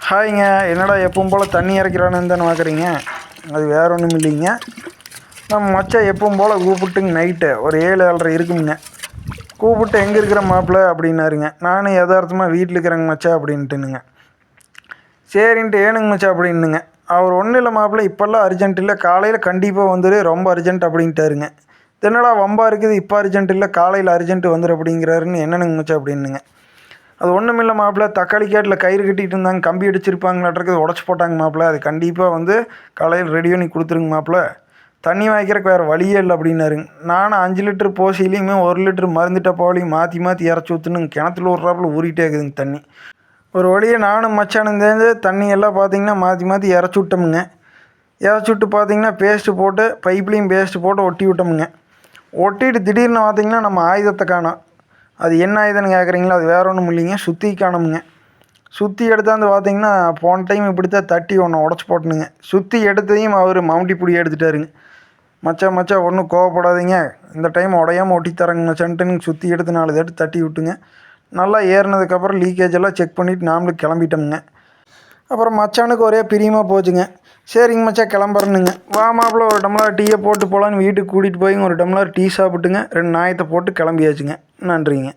ஹாய்ங்க. என்னடா எப்பவும் போல் தண்ணி இறக்கிறானுன்னு தானே பார்க்குறீங்க. அது வேறு ஒன்றும் இல்லைங்க. நம்ம மச்சான் எப்பவும் போல் கூப்பிட்டுங்க நைட்டு ஒரு 7-7:30 இருக்குங்க. கூப்பிட்டு எங்கே இருக்கிற மாப்பிள்ள அப்படின்னாருங்க. நானும் யதார்த்தமாக வீட்டில் இருக்கிறேங்க மச்சா அப்படின்ட்டுனுங்க. சரின்ட்டு ஏனுங்க மச்சா அப்படின்னுங்க. அவர் ஒன்றும் இல்லை மாப்பிள்ள, இப்போல்லாம் அர்ஜென்ட் இல்லை, காலையில் கண்டிப்பாக வந்துடு, ரொம்ப அர்ஜென்ட் அப்படின்ட்டாருங்க. என்னடா வம்பா இருக்குது, இப்போ அர்ஜென்ட் இல்லை காலையில் அர்ஜென்ட் வந்துடு அப்படிங்கிறாருன்னு. என்னனுங்க மச்சா அப்படின்னுங்க. அது ஒன்றும் இல்லை மாப்பிள்ள, தக்காளி கேட்டில் கயிறு கட்டிகிட்டு இருந்தாங்க, கம்பி அடிச்சிருப்பாங்களாட்டிருக்கு, உடச்சி போட்டாங்க மாப்பிள்ள. அது கண்டிப்பாக வந்து காலையில் ரெடி பண்ணி கொடுத்துருங்க மாப்பிள்ள, தண்ணி வாய்க்கிறக்கு வேறு வழியே இல்லை அப்படின்னாருங்க. நானும் 5 லிட்டர் போசிலையுமே 1 லிட்டர் மருந்து டப்பாவிலையும் மாற்றி மாற்றி இறச்சி ஊற்றுனுங்க. கிணத்துல விட்றாப்புல ஊறிட்டே இருக்குதுங்க தண்ணி. ஒரு வழியே நானும் மச்சானும் சேர்ந்து தண்ணி எல்லாம் பார்த்திங்கன்னா மாற்றி மாற்றி இறச்சி விட்டோமுங்க. இறச்சி விட்டு பார்த்திங்கன்னா பேஸ்ட்டு போட்டு பைப்லேயும் பேஸ்ட்டு போட்டு ஒட்டி விட்டோமுங்க. ஒட்டிட்டு திடீர்னு பார்த்திங்கன்னா நம்ம ஆயுதத்தை காணோம். அது என்ன ஆயுதம்னு கேட்குறீங்களா? அது வேறு ஒன்றும் இல்லைங்க, சுற்றி காணுமுங்க. சுற்றி எடுத்தாந்து பார்த்திங்கன்னா போன டைம் இப்படித்தான் தட்டி ஒன்று உடச்சி போட்டணுங்க. சுற்றி எடுத்ததையும் அவர் மம்முட்டி பிடி எடுத்துட்டாருங்க. மச்சான் ஒன்றும் கோவப்படாதீங்க, இந்த டைம் உடையாமல் ஒட்டி தரேங்க மச்சான்ட்டுன்னு சுற்றி எடுத்து 4 தட்டு தட்டி விட்டுங்க. நல்லா ஏறினதுக்கப்புறம் லீக்கேஜ் எல்லாம் செக் பண்ணிவிட்டு நாமளும் கிளம்பிட்டோமுங்க. அப்புறம் மச்சானுக்கு ஒரே பிரியமாக போச்சுங்க. சரிங்க மச்சான் கிளம்புறேனுங்க. வா மாப்பிள்ள ஒரு டம்ளர் டீயை போட்டு போகலான்னு வீட்டுக்கு கூட்டிகிட்டு போய் ஒரு டம்ளர் டீ சாப்பிட்டுங்க 2 நாயத்தை போட்டு கிளம்பியாச்சுங்க. நன்றிங்க.